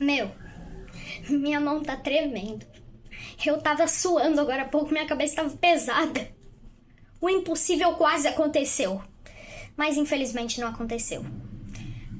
Meu, minha mão tá tremendo. Eu tava suando agora há pouco, minha cabeça tava pesada. O impossível quase aconteceu, mas infelizmente não aconteceu.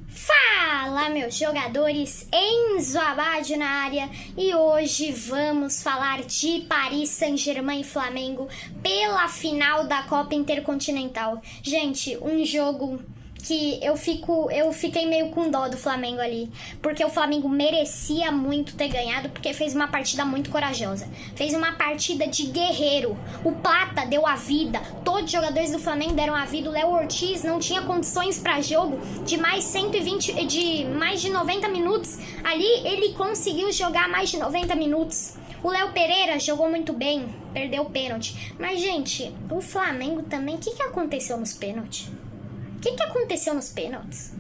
Fala, meus jogadores, Enzo Abad na área, e hoje vamos falar de Paris Saint-Germain e Flamengo pela final da Copa Intercontinental. Gente, um jogo que eu fiquei meio com dó do Flamengo ali, porque o Flamengo merecia muito ter ganhado, porque fez uma partida muito corajosa, fez uma partida de guerreiro. O Plata deu a vida, todos os jogadores do Flamengo deram a vida. O Léo Ortiz não tinha condições para jogo de mais de 90 minutos. Ali ele conseguiu jogar mais de 90 minutos. O Léo Pereira jogou muito bem, perdeu o pênalti. Mas, gente, o Flamengo também, o que aconteceu nos pênaltis? O que aconteceu nos pênaltis?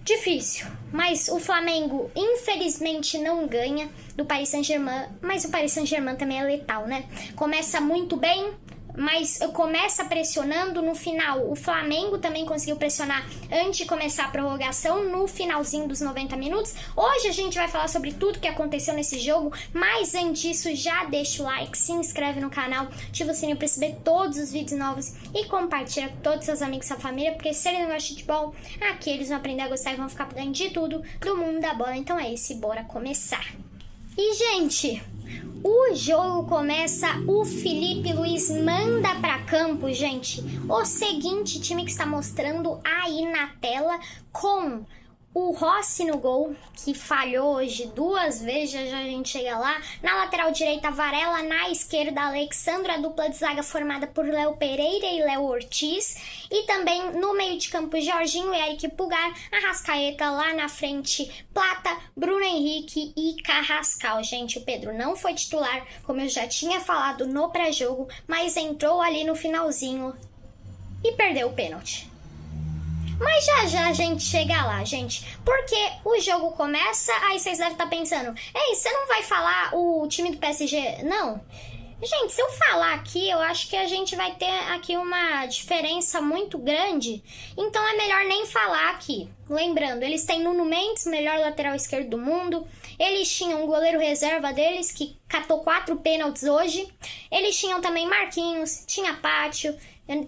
Difícil, mas o Flamengo infelizmente não ganha do Paris Saint-Germain, mas o Paris Saint-Germain também é letal, né? Começa muito bem, mas começa pressionando. No final, o Flamengo também conseguiu pressionar antes de começar a prorrogação, no finalzinho dos 90 minutos. Hoje a gente vai falar sobre tudo que aconteceu nesse jogo, mas antes disso, já deixa o like, se inscreve no canal, ativa o sininho para receber todos os vídeos novos e compartilha com todos os seus amigos e sua família, porque se eles não gostam de futebol, aqui eles vão aprender a gostar e vão ficar por dentro de tudo do mundo da bola. Então é isso, bora começar. E, gente, o jogo começa, o Felipe Luiz manda pra campo, gente, o seguinte time que está mostrando aí na tela, com o Rossi no gol, que falhou hoje 2 vezes, já a gente chega lá. Na lateral direita, Varela, na esquerda, Alexandre, a dupla de zaga formada por Léo Pereira e Léo Ortiz. E também no meio de campo, Jorginho, Eric Pulgar, Arrascaeta, lá na frente, Plata, Bruno Henrique e Carrascal. Gente, o Pedro não foi titular, como eu já tinha falado no pré-jogo, mas entrou ali no finalzinho e perdeu o pênalti. Mas já a gente chega lá, gente, porque o jogo começa, aí vocês devem estar pensando, ei, você não vai falar o time do PSG? Não. Gente, se eu falar aqui, eu acho que a gente vai ter aqui uma diferença muito grande, então é melhor nem falar aqui. Lembrando, eles têm Nuno Mendes, melhor lateral esquerdo do mundo. Eles tinham um goleiro reserva deles, que catou 4 pênaltis hoje. Eles tinham também Marquinhos, tinha Pátio,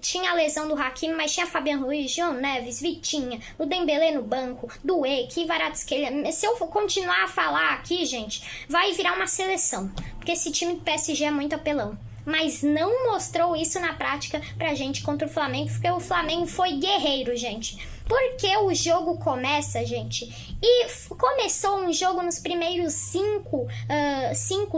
tinha a lesão do Hakimi, mas tinha Fabian Ruiz, João Neves, Vitinha, o Dembélé no banco, Doué, Kvaratskhelia. Se eu for continuar a falar aqui, gente, vai virar uma seleção, porque esse time do PSG é muito apelão. Mas não mostrou isso na prática pra gente contra o Flamengo, porque o Flamengo foi guerreiro, gente. Porque o jogo começa, gente, e começou um jogo nos primeiros 5,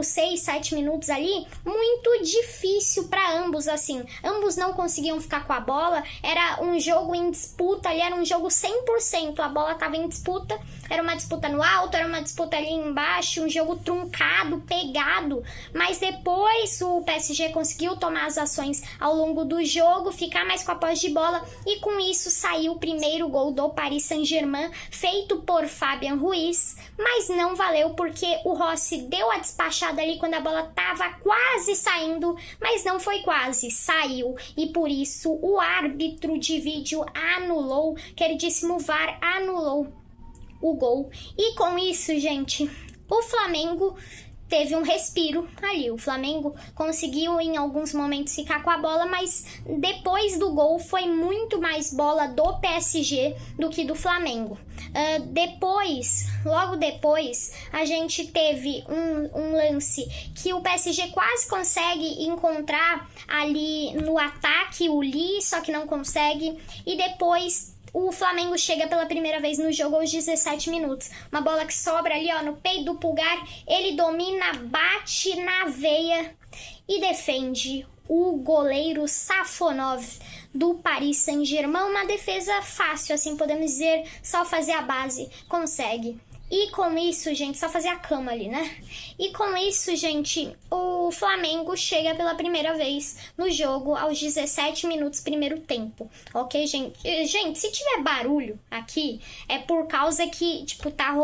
6, 7 minutos ali, muito difícil para ambos, assim. Ambos não conseguiam ficar com a bola, era um jogo em disputa ali, era um jogo 100%, a bola tava em disputa, era uma disputa no alto, era uma disputa ali embaixo, um jogo truncado, pegado, mas depois o PSG conseguiu tomar as ações ao longo do jogo, ficar mais com a posse de bola, e com isso saiu o primeiro gol do Paris Saint-Germain, feito por Fabian Ruiz, mas não valeu porque o Rossi deu a despachada ali quando a bola tava quase saindo, mas não foi quase, saiu, e por isso o árbitro de vídeo anulou, queridíssimo VAR anulou o gol. E com isso, gente, o Flamengo teve um respiro ali. O Flamengo conseguiu em alguns momentos ficar com a bola, mas depois do gol foi muito mais bola do PSG do que do Flamengo. Logo depois, a gente teve um lance que o PSG quase consegue encontrar ali no ataque o Lee, só que não consegue, e depois o Flamengo chega pela primeira vez no jogo aos 17 minutos. Uma bola que sobra ali, ó, no peito do Pulgar. Ele domina, bate na veia e defende o goleiro Safonov do Paris Saint-Germain. Uma defesa fácil, assim podemos dizer, só fazer a base consegue. E com isso, gente, só fazer a cama ali, né? E com isso, gente, o Flamengo chega pela primeira vez no jogo aos 17 minutos, primeiro tempo. Ok, gente? Gente, se tiver barulho aqui, é por causa que, tipo, tava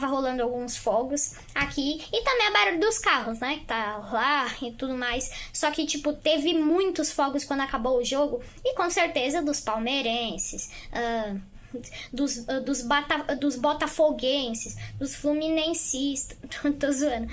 rolando alguns fogos aqui. E também é barulho dos carros, né? Que tá lá e tudo mais. Só que, tipo, teve muitos fogos quando acabou o jogo. E com certeza dos palmeirenses, dos botafoguenses, dos fluminensistas, tô zoando,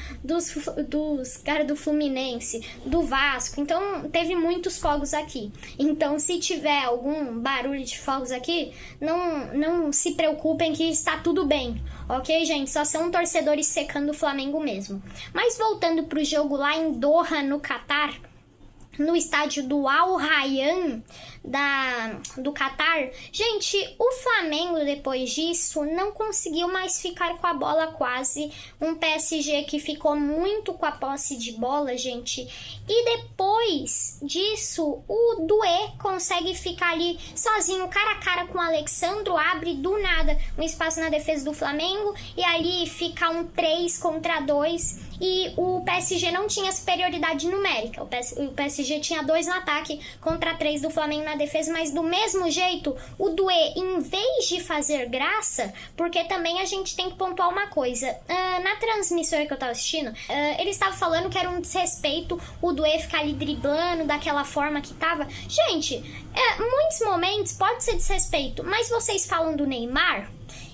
dos caras do Fluminense, do Vasco. Então teve muitos fogos aqui. Então se tiver algum barulho de fogos aqui, não se preocupem que está tudo bem, ok, gente? Só são torcedores secando o Flamengo mesmo. Mas voltando pro jogo lá em Doha, no Catar, no estádio do Al Rayyan do Catar, gente, o Flamengo depois disso não conseguiu mais ficar com a bola quase, um PSG que ficou muito com a posse de bola, gente, e depois disso o Doué consegue ficar ali sozinho, cara a cara com o Alexandro, abre do nada um espaço na defesa do Flamengo e ali fica um 3 contra 2 e o PSG não tinha superioridade numérica, o PSG tinha 2 no ataque contra 3 do Flamengo na defesa, mas do mesmo jeito, o Doué, em vez de fazer graça, porque também a gente tem que pontuar uma coisa, na transmissora que eu tava assistindo, eles estavam falando que era um desrespeito o Doué ficar ali driblando daquela forma que tava. Gente, muitos momentos pode ser desrespeito, mas vocês falam do Neymar?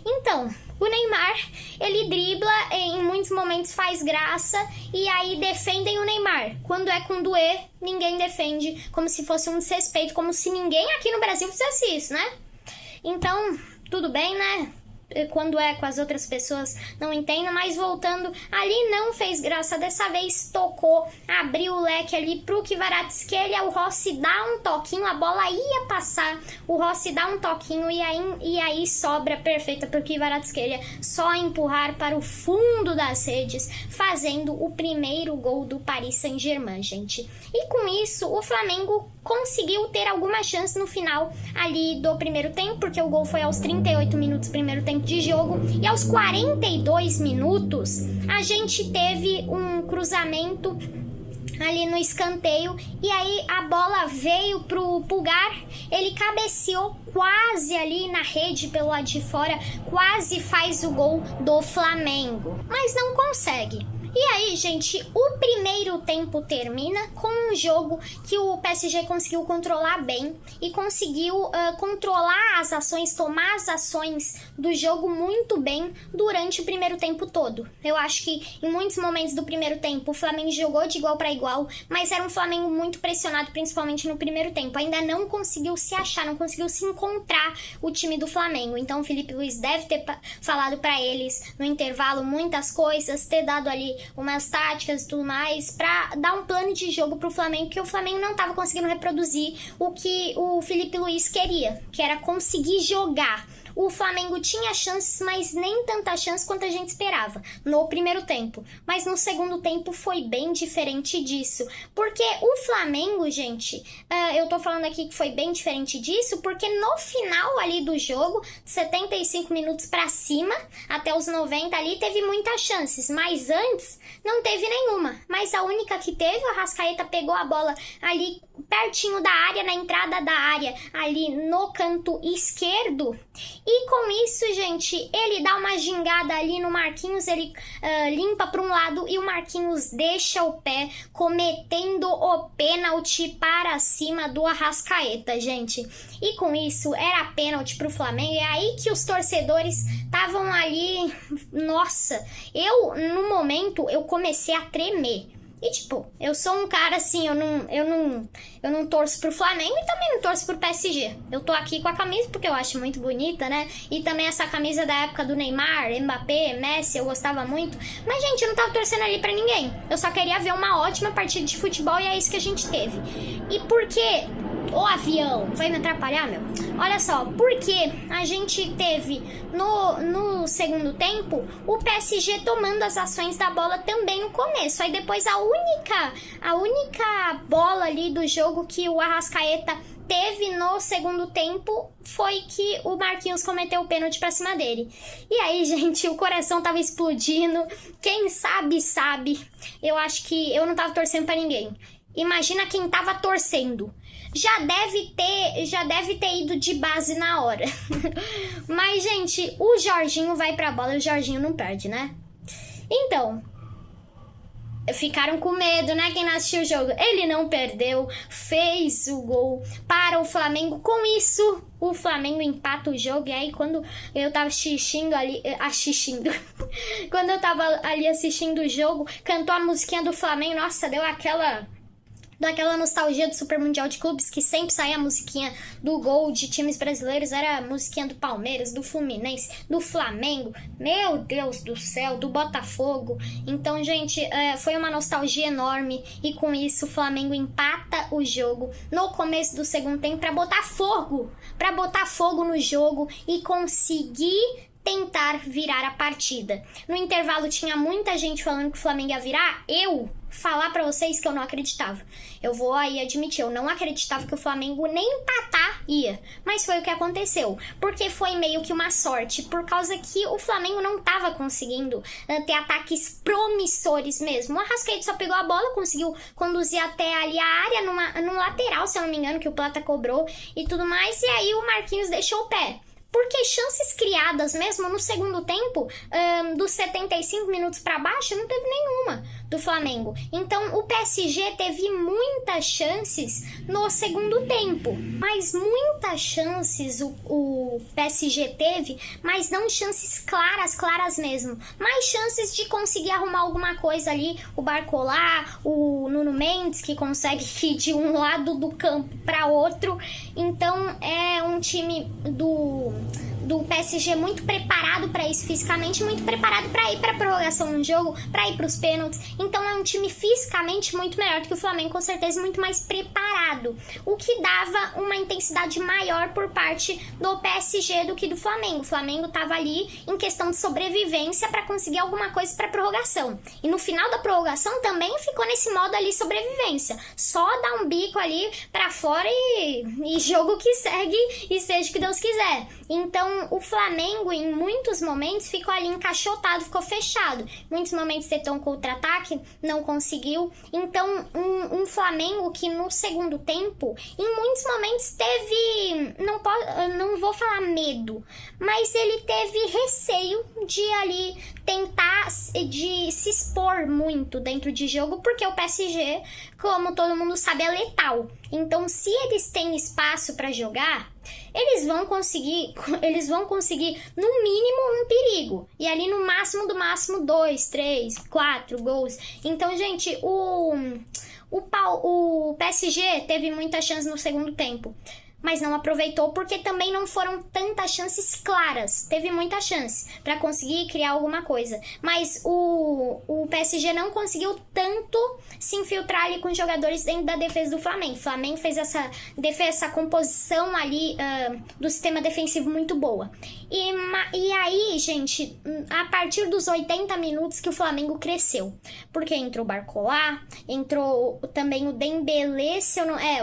Então, o Neymar, ele dribla, em muitos momentos faz graça, e aí defendem o Neymar. Quando é com o Doué, ninguém defende, como se fosse um desrespeito, como se ninguém aqui no Brasil fizesse isso, né? Então, tudo bem, né? Quando é com as outras pessoas, não entendo, mas voltando, ali não fez graça, dessa vez tocou, abriu o leque ali pro Kvaratskhelia, o Rossi dá um toquinho, a bola ia passar, o Rossi dá um toquinho e aí sobra perfeita pro Kvaratskhelia, só empurrar para o fundo das redes, fazendo o primeiro gol do Paris Saint-Germain, gente. E com isso, o Flamengo conseguiu ter alguma chance no final ali do primeiro tempo, porque o gol foi aos 38 minutos do primeiro tempo de jogo, e aos 42 minutos a gente teve um cruzamento ali no escanteio, e aí a bola veio pro Pulgar, ele cabeceou quase ali na rede pelo lado de fora, quase faz o gol do Flamengo, mas não consegue. E aí, gente, o primeiro tempo termina com um jogo que o PSG conseguiu controlar bem e conseguiu controlar as ações, tomar as ações do jogo muito bem durante o primeiro tempo todo. Eu acho que em muitos momentos do primeiro tempo o Flamengo jogou de igual para igual, mas era um Flamengo muito pressionado, principalmente no primeiro tempo. Ainda não conseguiu se achar, não conseguiu se encontrar o time do Flamengo. Então o Felipe Luiz deve ter falado para eles no intervalo muitas coisas, ter dado ali umas táticas e tudo mais, pra dar um plano de jogo pro Flamengo, que o Flamengo não tava conseguindo reproduzir o que o Felipe Luiz queria, que era conseguir jogar. O Flamengo tinha chances, mas nem tanta chance quanto a gente esperava no primeiro tempo. Mas no segundo tempo foi bem diferente disso. Porque o Flamengo, gente, eu tô falando aqui que foi bem diferente disso, porque no final ali do jogo, 75 minutos pra cima, até os 90 ali, teve muitas chances. Mas antes, não teve nenhuma. Mas a única que teve, o Arrascaeta pegou a bola ali pertinho da área, na entrada da área, ali no canto esquerdo. E com isso, gente, ele dá uma gingada ali no Marquinhos, ele limpa para um lado e o Marquinhos deixa o pé, cometendo o pênalti para cima do Arrascaeta, gente. E com isso, era pênalti pro Flamengo, é aí que os torcedores estavam ali, nossa, no momento, eu comecei a tremer. E tipo, eu sou um cara assim, eu não torço pro Flamengo e também não torço pro PSG. Eu tô aqui com a camisa porque eu acho muito bonita, né? E também essa camisa da época do Neymar, Mbappé, Messi, eu gostava muito. Mas, gente, eu não tava torcendo ali pra ninguém. Eu só queria ver uma ótima partida de futebol e é isso que a gente teve. E por quê? Ô avião, vai me atrapalhar, meu? Olha só, porque a gente teve no segundo tempo o PSG tomando as ações da bola também no começo. Aí depois a única bola ali do jogo que o Arrascaeta teve no segundo tempo foi que o Marquinhos cometeu o pênalti pra cima dele. E aí, gente, o coração tava explodindo. Quem sabe, sabe. Eu acho que eu não tava torcendo pra ninguém. Imagina quem tava torcendo. Já deve ter ido de base na hora. Mas, gente, o Jorginho vai pra bola e o Jorginho não perde, né? Então, Ficaram com medo, né? Quem não assistiu o jogo. Ele não perdeu, fez o gol para o Flamengo. Com isso, o Flamengo empata o jogo. E aí, quando eu tava assistindo ali... quando eu tava ali assistindo o jogo, cantou a musiquinha do Flamengo. Nossa, deu daquela nostalgia do Super Mundial de Clubes, que sempre saía a musiquinha do gol de times brasileiros, era a musiquinha do Palmeiras, do Fluminense, do Flamengo, meu Deus do céu, do Botafogo. Então, gente, foi uma nostalgia enorme, e com isso o Flamengo empata o jogo no começo do segundo tempo para botar fogo no jogo e conseguir tentar virar a partida. No intervalo tinha muita gente falando que o Flamengo ia virar. Eu falar pra vocês que eu não acreditava. Eu vou aí admitir, eu não acreditava que o Flamengo nem empatar ia. Mas foi o que aconteceu. Porque foi meio que uma sorte, por causa que o Flamengo não tava conseguindo ter ataques promissores mesmo. O Arrascaeta só pegou a bola, conseguiu conduzir até ali a área, num lateral, se eu não me engano, que o Plata cobrou e tudo mais. E aí o Marquinhos deixou o pé. Porque chances criadas mesmo no segundo tempo, dos 75 minutos para baixo, não teve nenhuma do Flamengo. Então o PSG teve muitas chances no segundo tempo, mas muitas chances o PSG teve, mas não chances claras mesmo. Mais chances de conseguir arrumar alguma coisa ali, o Barcola, o Nuno Mendes, que consegue ir de um lado do campo para outro. Então é um time do PSG muito preparado para isso fisicamente, muito preparado para ir para a prorrogação no jogo, para ir para os pênaltis. Então é um time fisicamente muito melhor do que o Flamengo, com certeza muito mais preparado, o que dava uma intensidade maior por parte do PSG do que do Flamengo. O Flamengo estava ali em questão de sobrevivência para conseguir alguma coisa para a prorrogação. E no final da prorrogação também ficou nesse modo ali sobrevivência. Só dar um bico ali para fora e jogo que segue e seja o que Deus quiser. Então o Flamengo em muitos momentos ficou ali encaixotado, ficou fechado. Em muitos momentos tentou um contra-ataque, não conseguiu. Então um Flamengo que no segundo tempo, em muitos momentos teve, não vou falar medo, mas ele teve receio de ali tentar de se expor muito dentro de jogo, porque o PSG, como todo mundo sabe, é letal. Então se eles têm espaço para jogar, eles vão conseguir no mínimo um perigo. E ali no máximo do máximo 2, 3, 4 gols. Então, gente, o PSG teve muita chance no segundo tempo, mas não aproveitou porque também não foram tantas chances claras. Teve muita chance para conseguir criar alguma coisa, mas o PSG não conseguiu tanto se infiltrar ali com os jogadores dentro da defesa do Flamengo. O Flamengo fez essa composição ali do sistema defensivo muito boa. E aí, gente, a partir dos 80 minutos que o Flamengo cresceu, porque entrou o Barcola, entrou também o Dembélé,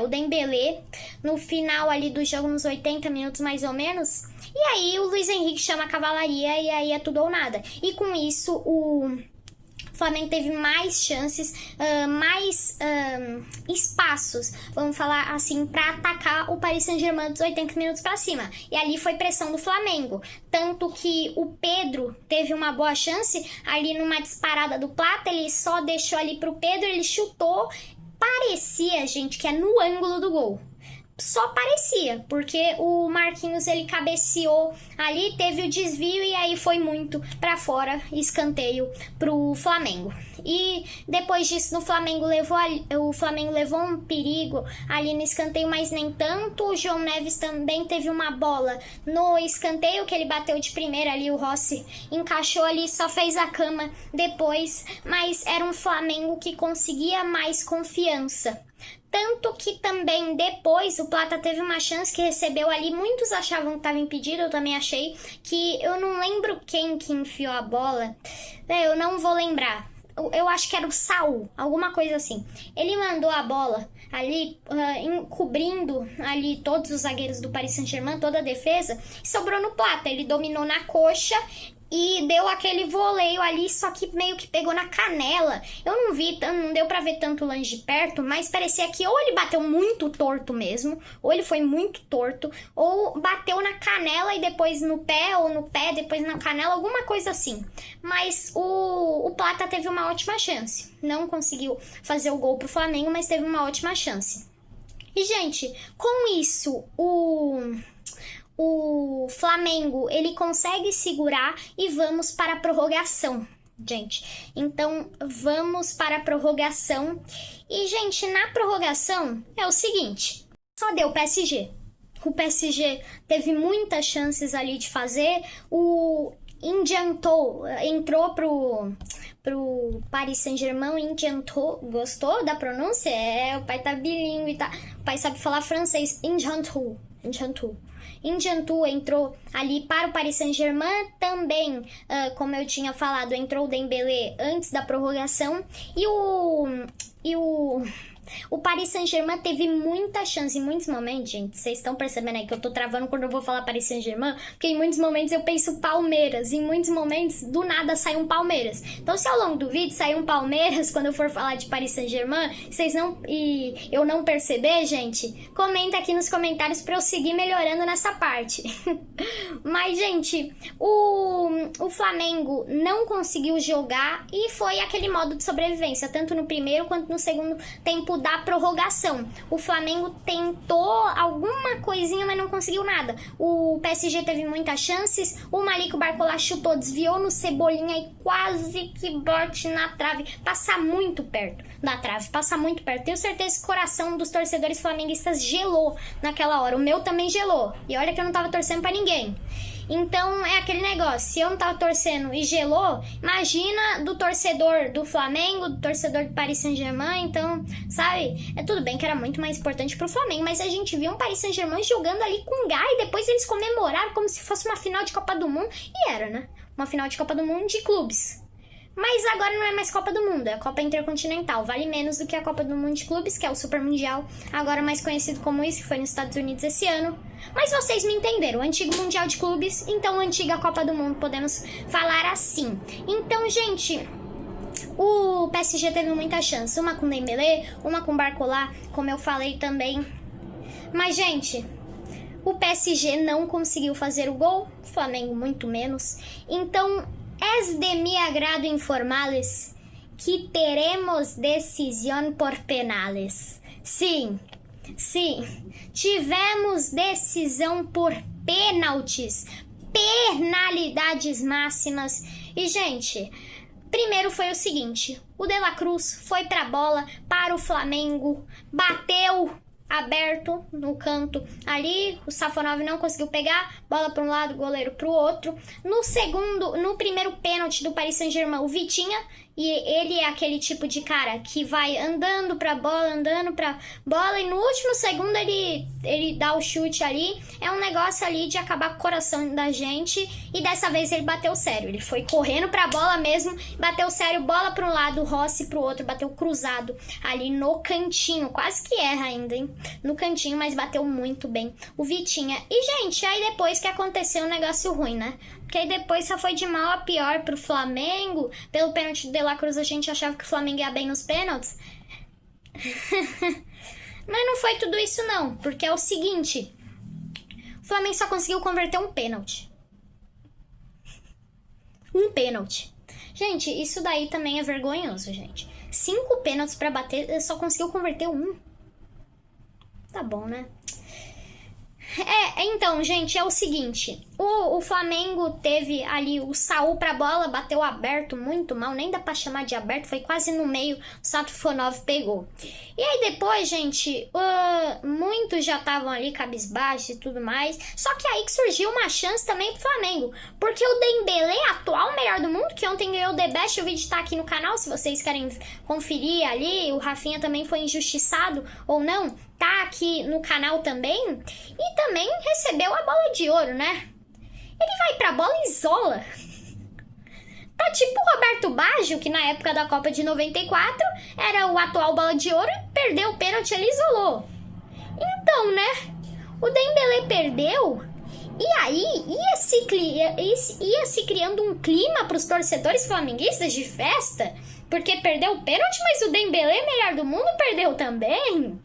o Dembélé no final ali do jogo, nos 80 minutos mais ou menos. E aí o Luiz Henrique chama a cavalaria e aí é tudo ou nada. E com isso o Flamengo teve mais chances, mais espaços, vamos falar assim, para atacar o Paris Saint-Germain dos 80 minutos para cima. E ali foi pressão do Flamengo. Tanto que o Pedro teve uma boa chance ali numa disparada do Plata, ele só deixou ali pro Pedro, ele chutou. Parecia, gente, que é no ângulo do gol. Só parecia, porque o Marquinhos ele cabeceou ali, teve o desvio e aí foi muito para fora, escanteio pro Flamengo. E depois disso o Flamengo levou um perigo ali no escanteio, mas nem tanto. O João Neves também teve uma bola no escanteio que ele bateu de primeira ali, o Rossi encaixou ali, só fez a cama depois, mas era um Flamengo que conseguia mais confiança. Tanto que também depois o Plata teve uma chance que recebeu ali, muitos achavam que estava impedido, eu também achei, que eu não lembro quem que enfiou a bola, eu não vou lembrar, eu acho que era o Saul, alguma coisa assim. Ele mandou a bola ali, encobrindo ali todos os zagueiros do Paris Saint-Germain, toda a defesa, e sobrou no Plata, ele dominou na coxa e deu aquele voleio ali, só que meio que pegou na canela. Eu não vi, não deu pra ver tanto longe de perto, mas parecia que ou ele bateu muito torto mesmo, ou ele foi muito torto, ou bateu na canela e depois no pé, ou no pé, depois na canela, alguma coisa assim. Mas o Plata teve uma ótima chance. Não conseguiu fazer o gol pro Flamengo, mas teve uma ótima chance. E, gente, com isso, o Flamengo, ele consegue segurar e vamos para a prorrogação, gente. Então, vamos para a prorrogação. E, gente, na prorrogação é o seguinte, só deu PSG. O PSG teve muitas chances ali de fazer. O Ndiantou entrou pro Paris Saint-Germain. Ndiantou, gostou da pronúncia? O pai tá bilíngue, tá? O pai sabe falar francês. Ndiantou. Ndiantou entrou ali para o Paris Saint-Germain. Também, como eu tinha falado, entrou o Dembélé antes da prorrogação. E o Paris Saint-Germain teve muita chance em muitos momentos, gente. Vocês estão percebendo aí que eu tô travando quando eu vou falar Paris Saint-Germain? Porque em muitos momentos eu penso Palmeiras. Em muitos momentos, do nada, sai um Palmeiras. Então, se ao longo do vídeo sair um Palmeiras, quando eu for falar de Paris Saint-Germain, e eu não perceber, gente, comenta aqui nos comentários pra eu seguir melhorando nessa parte. Mas, gente, o Flamengo não conseguiu jogar e foi aquele modo de sobrevivência, tanto no primeiro quanto no segundo tempo da prorrogação. O Flamengo tentou alguma coisinha, mas não conseguiu nada. O PSG teve muitas chances, o Malik Barcola chutou, desviou no Cebolinha e quase que bate na trave. Passa muito perto da trave, passa muito perto. Tenho certeza que o coração dos torcedores flamenguistas gelou naquela hora. O meu também gelou. E olha que eu não tava torcendo pra ninguém. Então, é aquele negócio, se eu não tava torcendo e gelou, imagina do torcedor do Flamengo, do torcedor do Paris Saint-Germain. Então, sabe, é tudo bem que era muito mais importante pro Flamengo, mas a gente viu um Paris Saint-Germain jogando ali com gás e depois eles comemoraram como se fosse uma final de Copa do Mundo, e era, né? Uma final de Copa do Mundo de clubes. Mas agora não é mais Copa do Mundo, é a Copa Intercontinental. Vale menos do que a Copa do Mundo de Clubes, que é o Super Mundial, agora mais conhecido como isso, que foi nos Estados Unidos esse ano. Mas vocês me entenderam, o antigo Mundial de Clubes, então a antiga Copa do Mundo, podemos falar assim. Então, gente, o PSG teve muita chance, uma com Dembélé, uma com Barcola, como eu falei também. Mas, gente, o PSG não conseguiu fazer o gol, o Flamengo muito menos. Então, es de mi agrado informarles que teremos decisão por penales. Sim, tivemos decisão por pênaltis, penalidades máximas. E, gente, primeiro foi o seguinte, o De La Cruz foi pra bola para o Flamengo, bateu aberto no canto ali, o Safonov não conseguiu pegar, bola para um lado, goleiro para o outro. No primeiro pênalti do Paris Saint-Germain, o Vitinha, e ele é aquele tipo de cara que vai andando pra bola, e no último segundo ele dá o chute ali. É um negócio ali de acabar com o coração da gente, e dessa vez ele bateu sério, ele foi correndo pra bola mesmo, bateu sério, bola para um lado, Rossi pro outro, bateu cruzado ali no cantinho, quase que erra ainda, hein? No cantinho, mas bateu muito bem o Vitinha. E, gente, aí depois que aconteceu um negócio ruim, né? Porque aí depois só foi de mal a pior pro Flamengo. Pelo pênalti do De La Cruz a gente achava que o Flamengo ia bem nos pênaltis. Mas não foi tudo isso não, porque é o seguinte, o Flamengo só conseguiu converter um pênalti. Um pênalti. Gente, isso daí também é vergonhoso, gente. 5 pênaltis pra bater, só conseguiu converter um. Tá bom, né? Então, gente, é o seguinte, o Flamengo teve ali o Saul pra bola, bateu aberto muito mal, nem dá pra chamar de aberto, foi quase no meio, o Safonov pegou. E aí depois, gente, muitos já estavam ali cabisbaixos e tudo mais, só que aí que surgiu uma chance também pro Flamengo, porque o Dembélé, atual melhor do mundo, que ontem ganhou o The Best, o vídeo tá aqui no canal, se vocês querem conferir ali, o Rafinha também foi injustiçado ou não, tá aqui no canal também, e também recebeu a bola de ouro, né? Ele vai pra bola e isola. Tá tipo o Roberto Baggio, que na época da Copa de 94 era o atual bola de ouro e perdeu o pênalti, ele isolou. Então, né? O Dembélé perdeu E aí ia se criando um clima para os torcedores flamenguistas de festa, porque perdeu o pênalti, mas o Dembélé, melhor do mundo, perdeu também.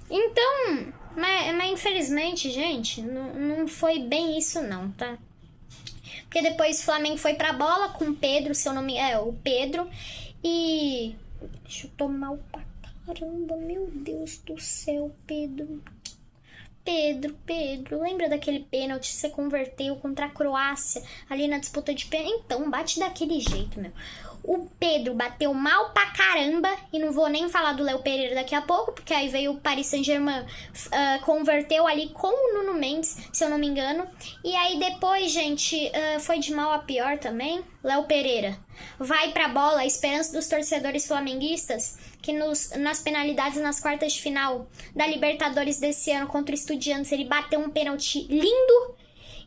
Então, mas infelizmente, gente, não foi bem isso não, tá? Porque depois o Flamengo foi pra bola com o Pedro, se eu não me... o Pedro, e chutou mal pra caramba, meu Deus do céu, Pedro, lembra daquele pênalti que você converteu contra a Croácia ali na disputa de pênalti? Então, bate daquele jeito, meu. O Pedro bateu mal pra caramba, e não vou nem falar do Léo Pereira daqui a pouco, porque aí veio o Paris Saint-Germain, converteu ali com o Nuno Mendes, se eu não me engano. E aí depois, gente, foi de mal a pior também. Léo Pereira vai pra bola, a esperança dos torcedores flamenguistas, que nas penalidades nas quartas de final da Libertadores desse ano contra o Estudiantes, ele bateu um pênalti lindo.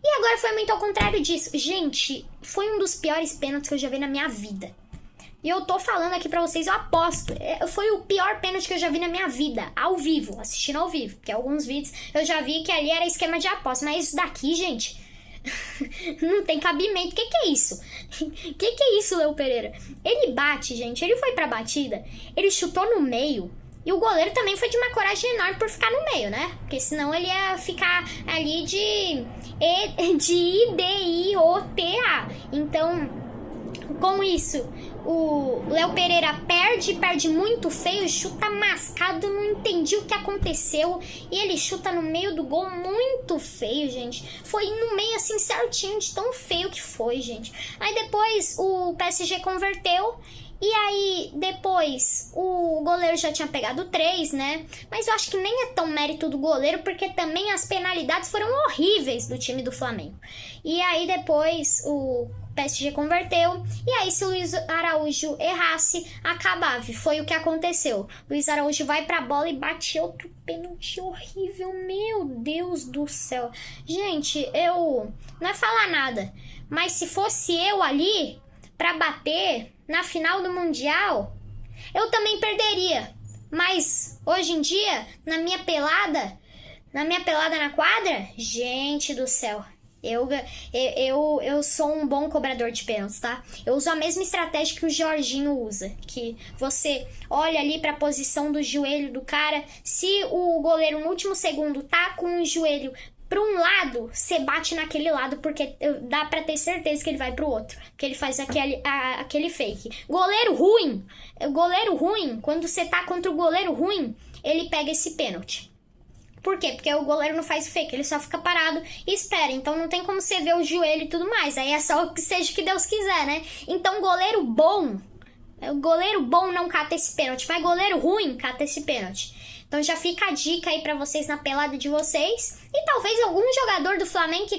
E agora foi muito ao contrário disso. Gente, foi um dos piores pênaltis que eu já vi na minha vida. E eu tô falando aqui pra vocês, eu aposto. Foi o pior pênalti que eu já vi na minha vida. Ao vivo, assistindo ao vivo. Porque alguns vídeos eu já vi que ali era esquema de aposta. Mas isso daqui, gente, não tem cabimento. O que é isso? O que é isso, Léo Pereira? Ele bate, gente. Ele foi pra batida. Ele chutou no meio. E o goleiro também foi de uma coragem enorme por ficar no meio, né? Porque senão ele ia ficar ali de IDIOTA. Então, com isso, o Léo Pereira perde muito feio, chuta mascado, não entendi o que aconteceu. E ele chuta no meio do gol muito feio, gente. Foi no meio assim certinho, de tão feio que foi, gente. Aí depois o PSG converteu. E aí, depois, o goleiro já tinha pegado 3, né? Mas eu acho que nem é tão mérito do goleiro, porque também as penalidades foram horríveis do time do Flamengo. E aí, depois, o PSG converteu. E aí, se o Luiz Araújo errasse, acabava. Foi o que aconteceu. Luiz Araújo vai pra bola e bate outro pênalti horrível. Meu Deus do céu. Gente, não é falar nada, mas se fosse eu ali pra bater na final do Mundial, eu também perderia. Mas hoje em dia, na minha pelada na quadra, gente do céu, eu sou um bom cobrador de pênaltis, tá? Eu uso a mesma estratégia que o Jorginho usa, que você olha ali pra posição do joelho do cara. Se o goleiro no último segundo tá com o joelho para um lado, você bate naquele lado, porque dá pra ter certeza que ele vai pro outro, que ele faz aquele fake. Goleiro ruim, quando você tá contra o goleiro ruim, ele pega esse pênalti. Por quê? Porque o goleiro não faz fake, ele só fica parado e espera. Então não tem como você ver o joelho e tudo mais. Aí é só que seja o que Deus quiser, né? Então goleiro bom não cata esse pênalti, mas goleiro ruim cata esse pênalti. Então já fica a dica aí pra vocês na pelada de vocês. E talvez algum jogador do Flamengo que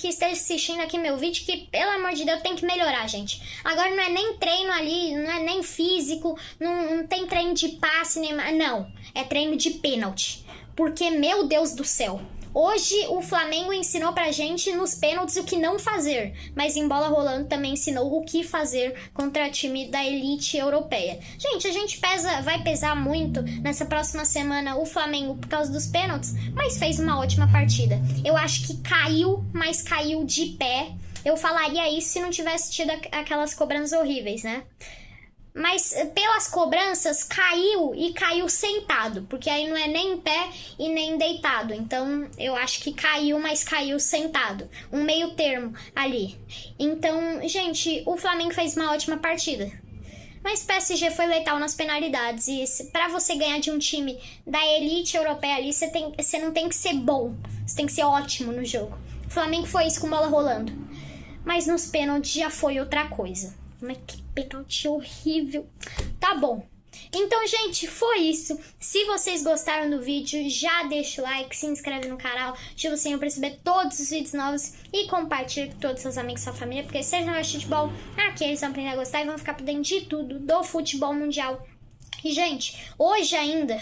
esteja assistindo aqui meu vídeo, que, pelo amor de Deus, tem que melhorar, gente. Agora não é nem treino ali, não é nem físico, não tem treino de passe, não. É treino de pênalti. Porque, meu Deus do céu, hoje o Flamengo ensinou pra gente nos pênaltis o que não fazer, mas em bola rolando também ensinou o que fazer contra time da elite europeia. Gente, a gente vai pesar muito nessa próxima semana o Flamengo por causa dos pênaltis, mas fez uma ótima partida. Eu acho que caiu, mas caiu de pé. Eu falaria isso se não tivesse tido aquelas cobranças horríveis, né? Mas pelas cobranças caiu sentado, porque aí não é nem em pé e nem deitado. Então eu acho que caiu, mas caiu sentado, um meio termo ali. Então, gente, o Flamengo fez uma ótima partida, mas o PSG foi letal nas penalidades. E para você ganhar de um time da elite europeia ali, você não tem que ser bom, você tem que ser ótimo no jogo. O Flamengo foi isso com bola rolando, mas nos pênaltis já foi outra coisa. Mas que pênalti horrível. Tá bom. Então, gente, foi isso. Se vocês gostaram do vídeo, já deixa o like, se inscreve no canal, ativa o sininho pra receber todos os vídeos novos e compartilha com todos os seus amigos e sua família, porque se eles não gostam de futebol, aqui eles vão aprender a gostar e vão ficar por dentro de tudo do futebol mundial. E, gente, hoje ainda,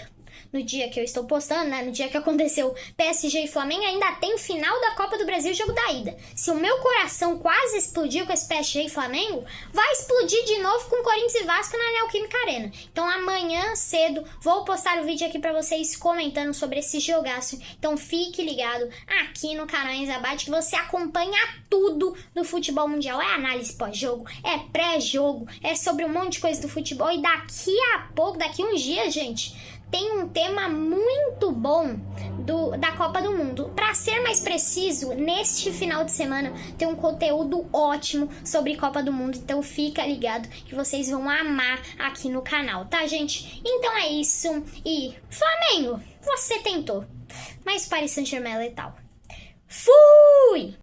no dia que eu estou postando, né? No dia que aconteceu PSG e Flamengo, ainda tem final da Copa do Brasil, jogo da ida. Se o meu coração quase explodiu com esse PSG e Flamengo, vai explodir de novo com Corinthians e Vasco na Neoquímica Arena. Então amanhã cedo vou postar o vídeo aqui pra vocês comentando sobre esse jogaço. Então fique ligado aqui no canal Enzabate que você acompanha tudo do futebol mundial. É análise pós-jogo, é pré-jogo, é sobre um monte de coisa do futebol. E daqui a pouco, daqui uns dias, gente, tem um tema muito bom da Copa do Mundo. Para ser mais preciso, neste final de semana tem um conteúdo ótimo sobre Copa do Mundo. Então fica ligado que vocês vão amar aqui no canal, tá, gente? Então é isso. E Flamengo, você tentou, mas Paris Saint-Germain é letal. Fui!